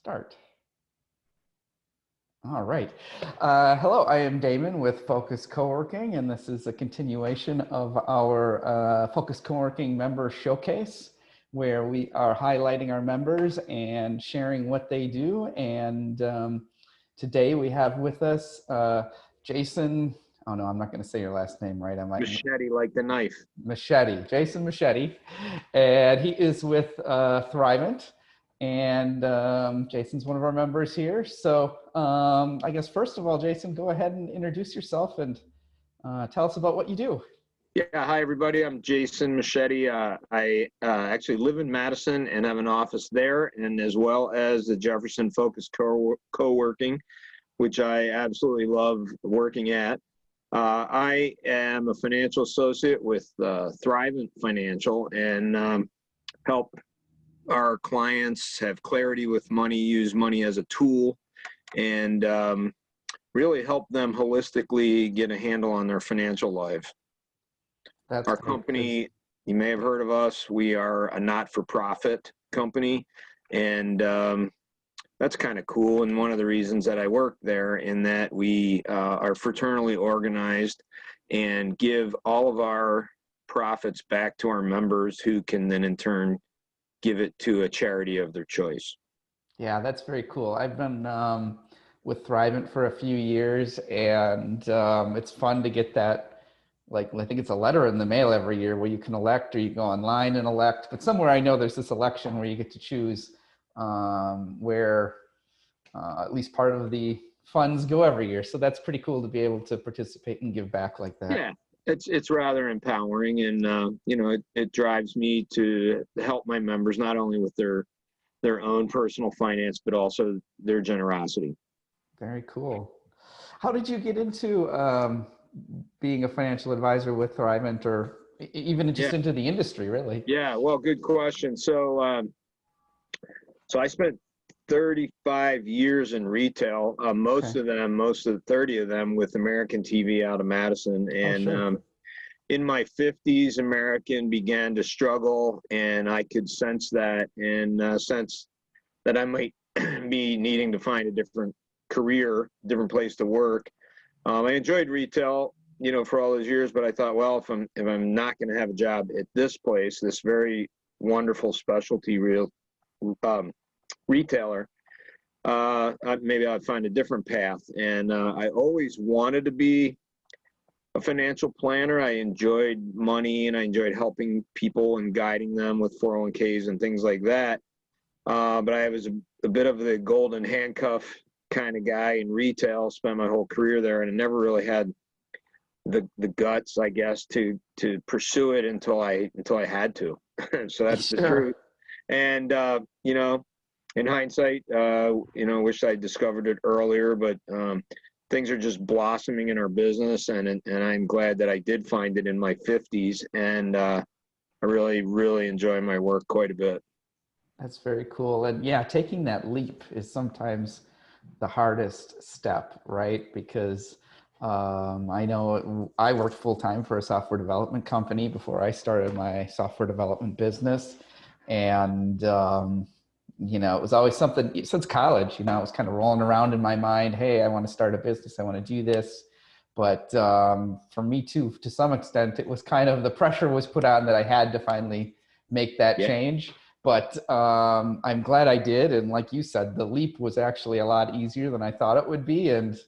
Start. All right. Hello, I am Damon with FOCUS Coworking, and this is a continuation of our FOCUS Coworking Members Showcase, where we are highlighting our members and sharing what they do. And today we have with us Jason. Oh no, I'm not going to say your last name, right? Mascitti, like the knife. Mascitti, Jason Mascitti, and he is with Thrivent. And Jason's one of our members here. So I guess first of all, Jason, go ahead and introduce yourself and tell us about what you do. Yeah, hi everybody. I'm Jason Mascitti. I actually live in Madison and have an office there, and as well as the Jefferson FOCUS Coworking, which I absolutely love working at. I am a financial associate with Thrivent Financial and help our clients have clarity with money, use money as a tool, and really help them holistically get a handle on their financial life. That's our great. company, you may have heard of us. We are a not-for-profit company, and that's kind of cool. And one of the reasons that I work there in that we are fraternally organized and give all of our profits back to our members, who can then in turn give it to a charity of their choice. Yeah, that's very cool. I've been with Thrivent for a few years, and it's fun to get that. Like, I think it's a letter in the mail every year where you can elect, or you go online and elect. But somewhere I know there's this election where you get to choose where at least part of the funds go every year. So that's pretty cool to be able to participate and give back like that. Yeah. It's rather empowering, and it drives me to help my members not only with their own personal finance, but also their generosity. Very cool. How did you get into being a financial advisor with Thrivent, or even just into the industry, really? Yeah, well, good question. So I spent 35 years in retail, most of the 30 of them with American TV out of Madison. And in my 50s, American began to struggle, and I could sense that, and sense that I might be needing to find a different career, different place to work. I enjoyed retail, for all those years, but I thought, well, if I'm not going to have a job at this place, this very wonderful specialty retailer, maybe I'd find a different path. And I always wanted to be a financial planner. I enjoyed money, and I enjoyed helping people and guiding them with 401ks and things like that. But I was a bit of the golden handcuff kind of guy in retail, spent my whole career there, and I never really had the guts, I guess, to pursue it until I had to. So that's the truth. And in hindsight, wish I discovered it earlier, but things are just blossoming in our business, and I'm glad that I did find it in my 50s, and I really, really enjoy my work quite a bit. That's very cool. And yeah, taking that leap is sometimes the hardest step, right? Because I know I worked full-time for a software development company before I started my software development business. And it was always something since college, it was kind of rolling around in my mind. Hey, I want to start a business. I want to do this. But for me too, to some extent, it was kind of the pressure was put on that I had to finally make that change. But I'm glad I did. And like you said, the leap was actually a lot easier than I thought it would be, and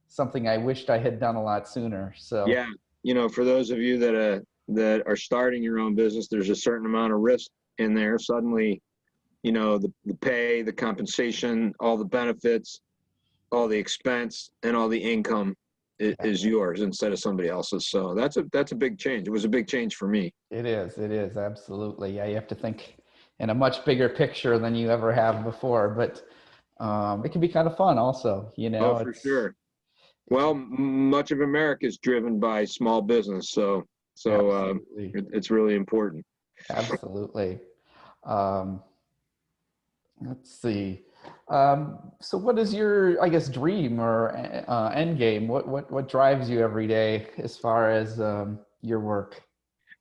something I wished I had done a lot sooner. So yeah, for those of you that are starting your own business, there's a certain amount of risk in there. Suddenly, the pay, the compensation, all the benefits, all the expense, and all the income is yours instead of somebody else's. So that's a big change. It was a big change for me. It is absolutely. Yeah, you have to think in a much bigger picture than you ever have before, but it can be kind of fun also, Oh, for sure. Well, much of America is driven by small business, so it's really important. Absolutely. Let's see. So what is your, I guess, dream or end game? What drives you every day as far as your work?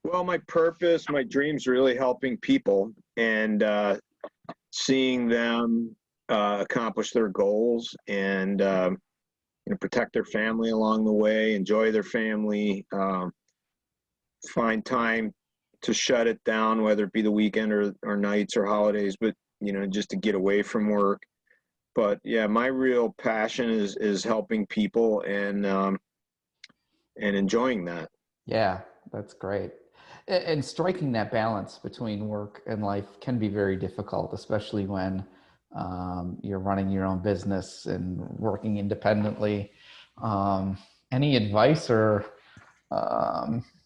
Well, my purpose, my dream's really helping people and seeing them accomplish their goals and protect their family along the way, enjoy their family, find time to shut it down, whether it be the weekend or nights or holidays, but just to get away from work. But yeah, my real passion is helping people and enjoying that. Yeah, that's great. And striking that balance between work and life can be very difficult, especially when you're running your own business and working independently. Any advice or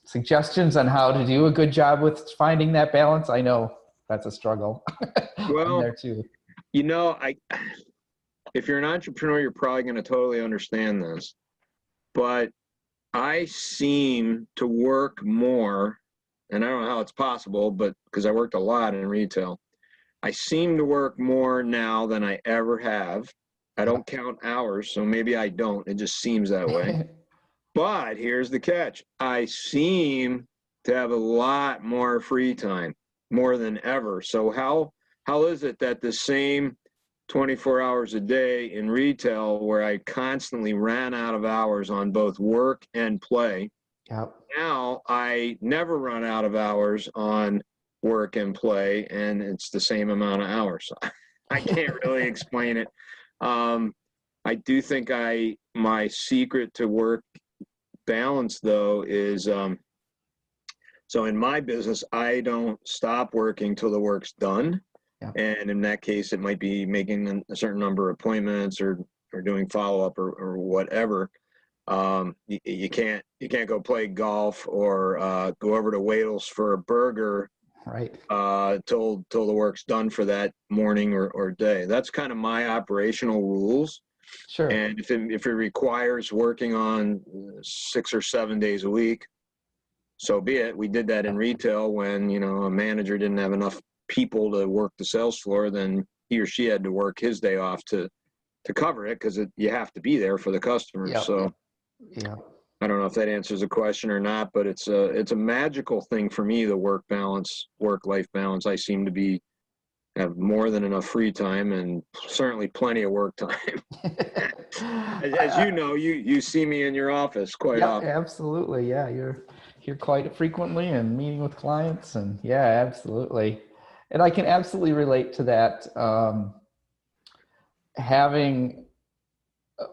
suggestions on how to do a good job with finding that balance? I know that's a struggle. I'm Well, there too. If you're an entrepreneur, you're probably going to totally understand this, but I seem to work more, and I don't know how it's possible, but because I worked a lot in retail, I seem to work more now than I ever have. I don't count hours, so maybe I don't. It just seems that way. But here's the catch. I seem to have a lot more free time, more than ever. So how is it that the same 24 hours a day in retail, where I constantly ran out of hours on both work and play, Yep. now I never run out of hours on work and play, and it's the same amount of hours. I can't really explain it. I do think my secret to work balance, though, is so in my business, I don't stop working till the work's done. Yep. And in that case, it might be making a certain number of appointments or doing follow-up or whatever. You can't go play golf or go over to Wadles for a burger Right. till the work's done for that morning or day. That's kind of my operational rules. Sure. And if it requires working on 6 or 7 days a week, so be it. We did that in retail when a manager didn't have enough people to work the sales floor, then he or she had to work his day off to cover it, because you have to be there for the customers. Yep. So Yeah. I don't know if that answers the question or not, but it's a magical thing for me, the work-life balance. I seem to have more than enough free time and certainly plenty of work time. As you know, you see me in your office quite often. Absolutely. Yeah, you're here quite frequently and meeting with clients, and yeah, absolutely. And I can absolutely relate to that. Having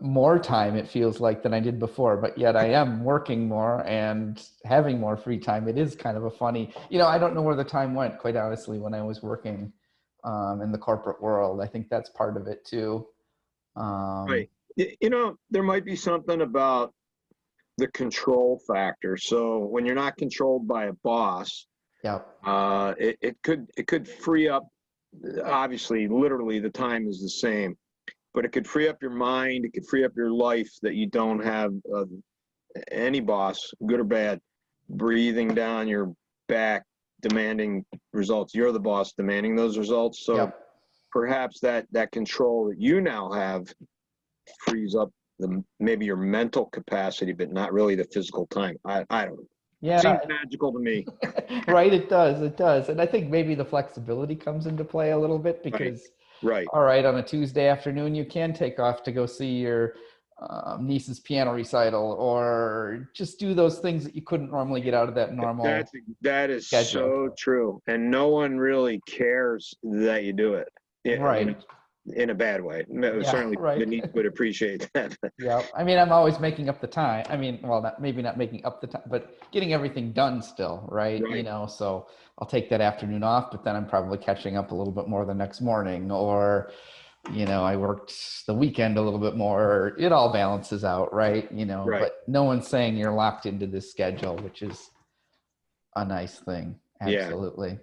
more time, it feels like, than I did before, but yet I am working more and having more free time. It is kind of a funny, I don't know where the time went, quite honestly, when I was working in the corporate world. I think that's part of it too. Right. There might be something about the control factor. So when you're not controlled by a boss, it could free up. Obviously, literally, the time is the same, but it could free up your mind. It could free up your life, that you don't have any boss, good or bad, breathing down your back, demanding results. You're the boss demanding those results. So perhaps that control that you now have frees up maybe your mental capacity, but not really the physical time. I don't know. Yeah. Seems magical to me. Right. It does. And I think maybe the flexibility comes into play a little bit, because Right. All right, on a Tuesday afternoon, you can take off to go see your niece's piano recital, or just do those things that you couldn't normally get out of that normal That is schedule. so true. And no one really cares that you do it. Right. In a bad way. Certainly right. Denise would appreciate that. Yeah. I mean, I'm always making up the time. I mean, well, maybe not making up the time, but getting everything done still, right? So I'll take that afternoon off, but then I'm probably catching up a little bit more the next morning, or, I worked the weekend a little bit more. It all balances out, right? But no one's saying you're locked into this schedule, which is a nice thing. Absolutely. Yeah.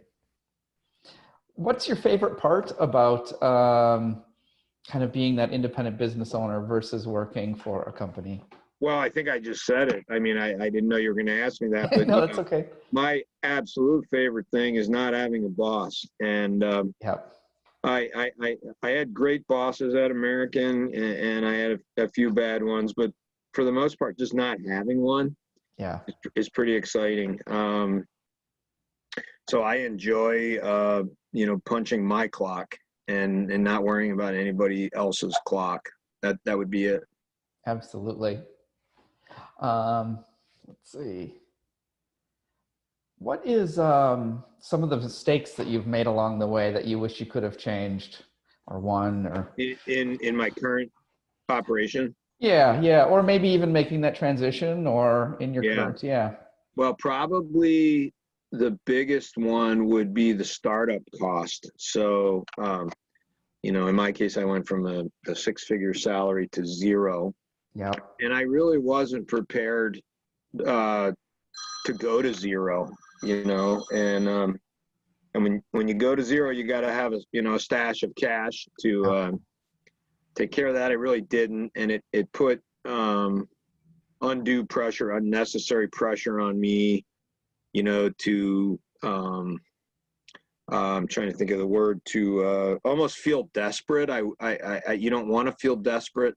What's your favorite part about kind of being that independent business owner versus working for a company? Well, I think I just said it. I mean, I didn't know you were going to ask me that, but no, that's okay. My absolute favorite thing is not having a boss. And I had great bosses at American, and I had a few bad ones, but for the most part, just not having one is pretty exciting. So I enjoy, punching my clock. and not worrying about anybody else's clock. That would be it. Absolutely. Let's see. What is some of the mistakes that you've made along the way that you wish you could have changed or won or In my current operation? yeah, or maybe even making that transition or in your Yeah. current, yeah. Well, probably the biggest one would be the startup cost. So, in my case, I went from a six-figure salary to zero, Yep. and I really wasn't prepared to go to zero. And when you go to zero, you got to have a stash of cash to take care of that. I really didn't, and it put undue pressure, unnecessary pressure on me, to I'm trying to think of the word, to almost feel desperate. You don't want to feel desperate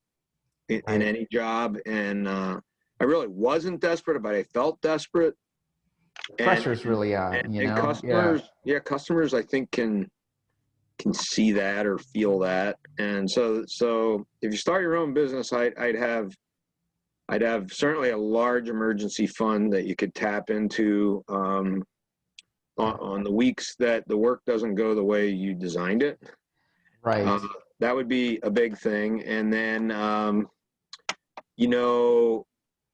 in any job, and I really wasn't desperate, but I felt desperate. Pressure's really on, and customers, customers I think can see that or feel that, and so if you start your own business, I'd have certainly a large emergency fund that you could tap into on the weeks that the work doesn't go the way you designed it. Right. That would be a big thing. And then,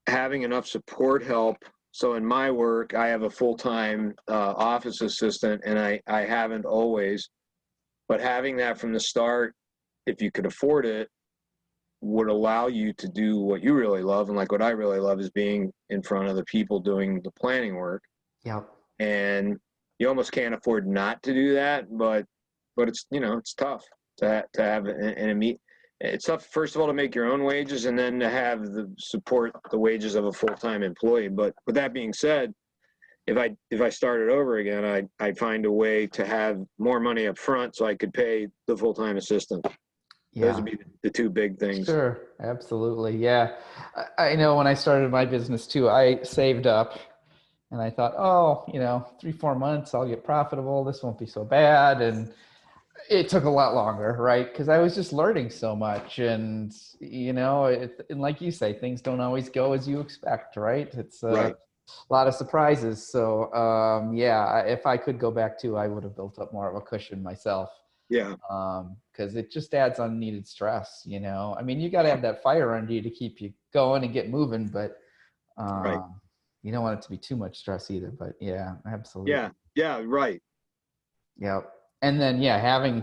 having enough support help. So in my work, I have a full-time office assistant, and I haven't always, but having that from the start, if you could afford it, would allow you to do what you really love. And like what I really love is being in front of the people doing the planning work. Yep. And you almost can't afford not to do that, but it's, it's tough to have it's tough, first of all, to make your own wages, and then to have the support the wages of a full-time employee. But with that being said, if I started over again, I'd find a way to have more money up front so I could pay the full-time assistant. Yeah. Those would be the two big things. Sure. Absolutely. Yeah. I know when I started my business too, I saved up and I thought, 3-4 months, I'll get profitable. This won't be so bad. And it took a lot longer, right? Because I was just learning so much, and and like you say, things don't always go as you expect, right? It's a lot of surprises. So if I could go back to, I would have built up more of a cushion myself. Yeah. Because it just adds unneeded stress. You got to have that fire under you to keep you going and get moving, but you don't want it to be too much stress either. But yeah, absolutely. Yeah. Right. Yeah. And then, having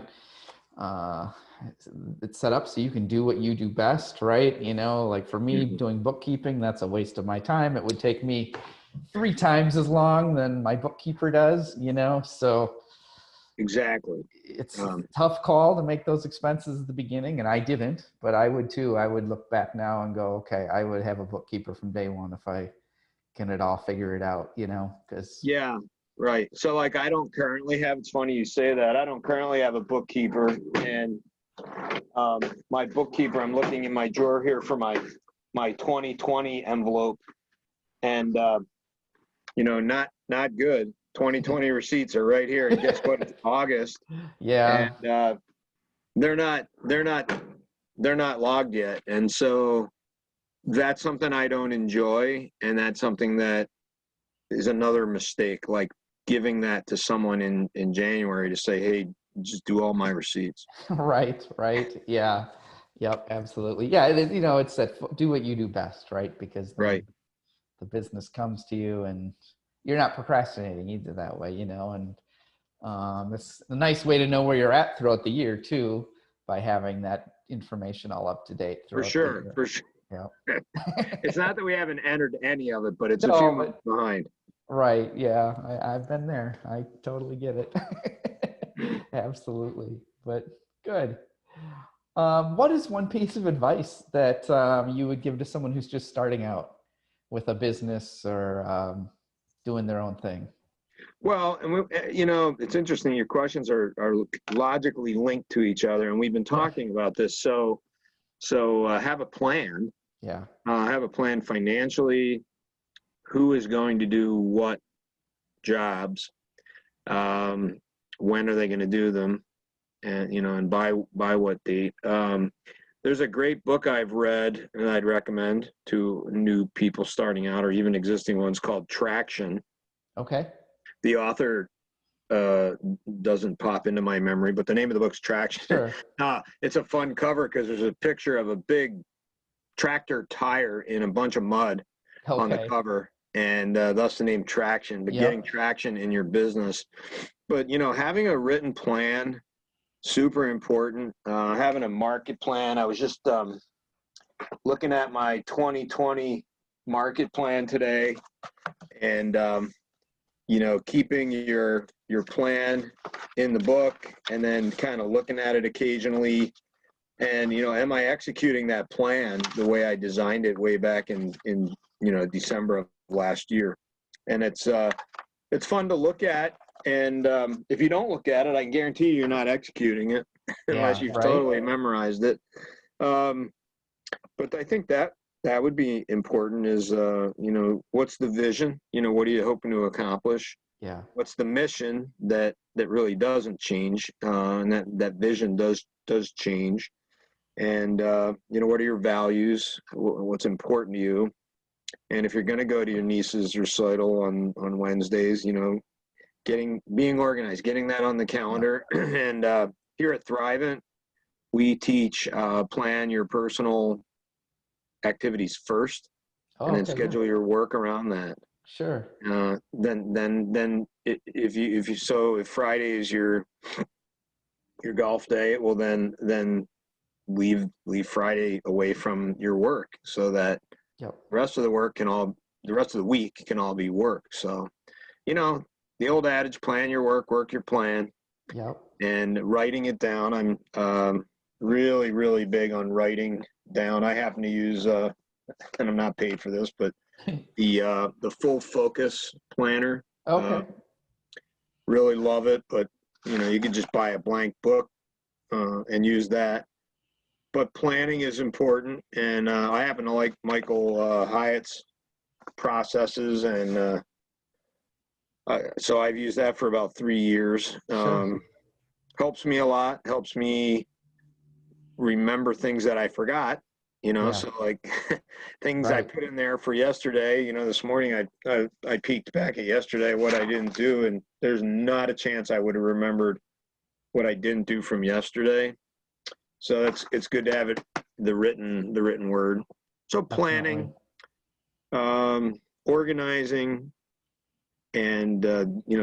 it set up so you can do what you do best, right? Like for me, doing bookkeeping, that's a waste of my time. It would take me 3 times as long than my bookkeeper does, so. Exactly. It's a tough call to make those expenses at the beginning, and I didn't, but I would too. I would look back now and go, okay, I would have a bookkeeper from day one if I can at all figure it out, because. Yeah. Right. So like I don't currently have, it's funny you say that, I don't currently have a bookkeeper, and my bookkeeper, I'm looking in my drawer here for my 2020 envelope, and not good. 2020 receipts are right here, and guess what? It's August. Yeah. And they're not logged yet, and so that's something I don't enjoy, and that's something that is another mistake, like giving that to someone in January to say, hey, just do all my receipts. Right. Yeah. Yep. Absolutely. Yeah. It's that do what you do best, right? Because the business comes to you and you're not procrastinating either that way, and it's a nice way to know where you're at throughout the year too, by having that information all up to date. For sure. Yeah. It's not that we haven't entered any of it, but it's a few months behind. Right. Yeah. I've been there. I totally get it. Absolutely. But good. What is one piece of advice that you would give to someone who's just starting out with a business or doing their own thing? Well, and it's interesting. Your questions are logically linked to each other, and we've been talking about this. So have a plan. Yeah. Have a plan financially. Who is going to do what jobs? When are they going to do them? and and by what date. There's a great book I've read and I'd recommend to new people starting out or even existing ones called Traction. Okay. The author doesn't pop into my memory, but the name of the book's Traction. Sure. It's a fun cover because there's a picture of a big tractor tire in a bunch of mud on the cover, and thus the name Traction, but getting traction in your business. But, having a written plan, super important. Having a market plan. I was just looking at my 2020 market plan today, and keeping your plan in the book and then kind of looking at it occasionally. And, am I executing that plan the way I designed it way back in December of last year? And it's fun to look at. And if you don't look at it, I guarantee you're not executing it unless you've totally memorized it. But I think that would be important is, what's the vision? What are you hoping to accomplish? Yeah. What's the mission that really doesn't change? And that vision does change. And, what are your values? What's important to you? And if you're going to go to your niece's recital on Wednesdays, being organized, getting that on the calendar. And here at Thrivent, we teach plan your personal activities first, and then schedule your work around that. Sure. Then if Friday is your golf day, well then leave Friday away from your work so that the rest of the week can all be work. So, the old adage, plan your work your plan. Yep. And writing it down. I'm really, really big on writing down. I happen to use, and I'm not paid for this, but the full FOCUS planner. Okay. Really love it, but you can just buy a blank book and use that. But planning is important, and I happen to like Michael Hyatt's processes, and so I've used that for about 3 years. Sure. Helps me a lot. Helps me remember things that I forgot. So like things I put in there for yesterday. This morning I peeked back at yesterday what I didn't do, and there's not a chance I would have remembered what I didn't do from yesterday. So it's good to have it the written word. So planning, organizing, and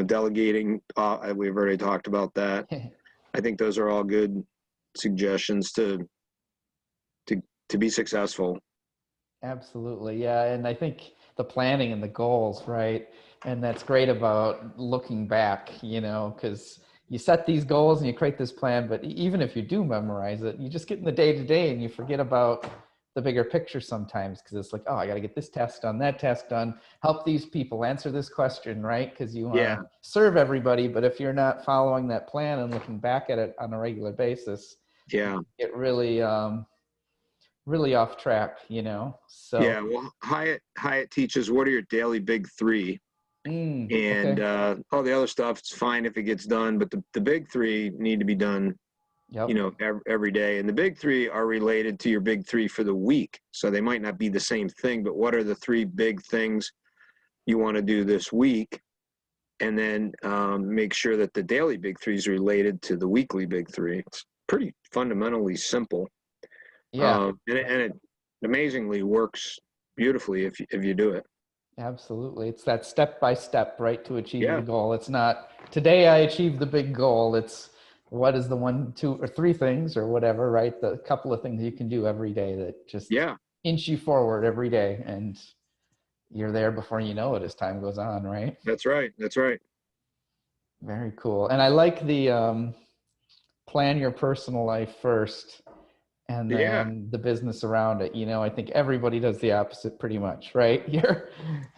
delegating. We've already talked about that. I think those are all good suggestions to be successful. Absolutely. Yeah. And I think the planning and the goals, right? And that's great about looking back, because you set these goals and you create this plan, but even if you do memorize it, you just get in the day to day and you forget about the bigger picture sometimes, because it's like, oh, I got to get this task done, that task done, help these people, answer this question, right? Because you want to serve everybody. But if you're not following that plan and looking back at it on a regular basis, it really, really off track, So well, Hyatt teaches what are your daily big three, and all the other stuff it's fine if it gets done, but the big three need to be done every day. And the big three are related to your big three for the week. So they might not be the same thing, but what are the 3 big things you want to do this week? And then make sure that the daily big three is related to the weekly big three. It's pretty fundamentally simple. And it amazingly works beautifully if you do it. Absolutely. It's that step by step, right, to achieve the goal. It's not today I achieved the big goal. It's what is the 1, 2, or 3 things or whatever, right? The couple of things you can do every day that just inch you forward every day, and you're there before you know it as time goes on, right? That's right. Very cool. And I like the plan your personal life first and then the business around it. I think everybody does the opposite pretty much, right?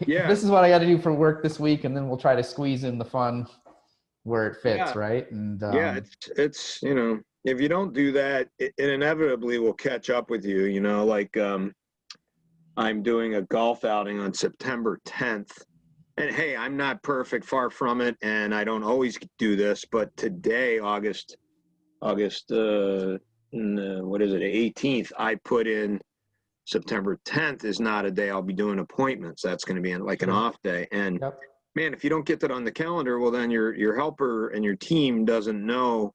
This is what I got to do for work this week, and then we'll try to squeeze in the fun where it fits, right? And it's if you don't do that, it inevitably will catch up with you. Like I'm doing a golf outing on September 10th, and hey, I'm not perfect, far from it, and I don't always do this, but today, August August, what is it, 18th, I put in September 10th is not a day I'll be doing appointments. That's going to be like an Sure. off day. And Yep. man, if you don't get that on the calendar, well, then your helper and your team doesn't know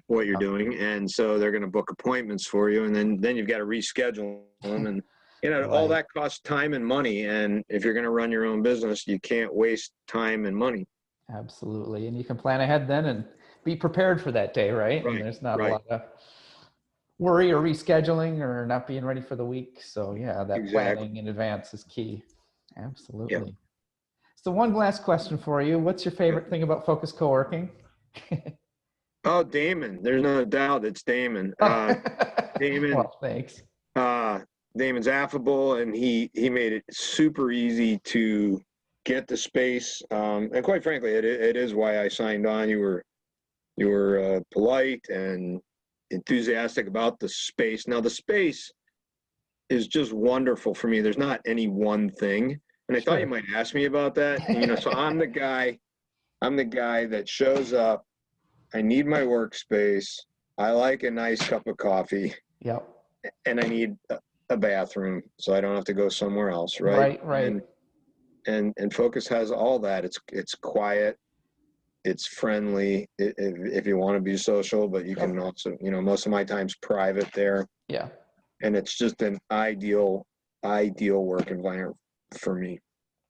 what you're Yep. doing. And so they're going to book appointments for you. And then you've got to reschedule them. And, all Right. that costs time and money. And if you're going to run your own business, you can't waste time and money. Absolutely. And you can plan ahead then and be prepared for that day, right? And Right. there's not a Right. lot of worry or rescheduling or not being ready for the week. So yeah, that Exactly. planning in advance is key. Absolutely. Yep. So one last question for you. What's your favorite thing about Focus Coworking? Oh, Damon. There's no doubt it's Damon. Damon. Well, thanks. Damon's affable, and he made it super easy to get the space. And quite frankly, it is why I signed on. You were polite and enthusiastic about the space. Now the space is just wonderful for me. There's not any one thing, and I thought you might ask me about that. So I'm the guy that shows up. I need my workspace. I like a nice cup of coffee. Yep. And I need a bathroom so I don't have to go somewhere else. Right. Right. And Focus has all that. It's quiet. It's friendly if you want to be social, but you can also, most of my time's private there. Yeah. And it's just an ideal work environment for me.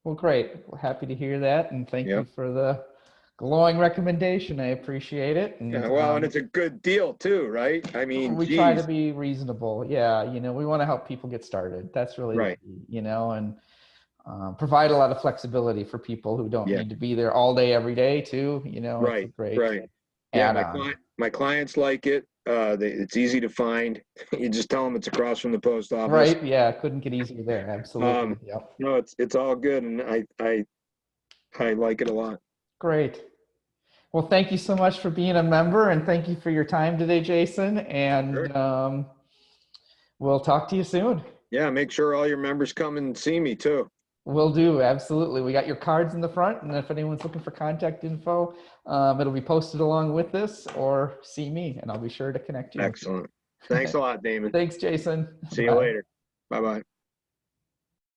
Well, great. Well, happy to hear that. And thank you Yep. for the glowing recommendation. I appreciate it. And, Yeah, well, and it's a good deal too, right? I mean, we try to be reasonable. Yeah. We want to help people get started. That's really the right. key, and provide a lot of flexibility for people who don't need to be there all day, every day too. Right. It's a great Right. Yeah. My clients like it. It's easy to find. You just tell them it's across from the post office. Right. Yeah. Couldn't get easier there. Absolutely. Yep. No, it's all good. And I like it a lot. Great. Well, thank you so much for being a member, and thank you for your time today, Jason. And Sure. We'll talk to you soon. Yeah, make sure all your members come and see me too. Will do. Absolutely. We got your cards in the front, and if anyone's looking for contact info, it'll be posted along with this, or see me, and I'll be sure to connect you. Excellent. Thanks a lot, Damon. Thanks, Jason. See you later. Bye-bye.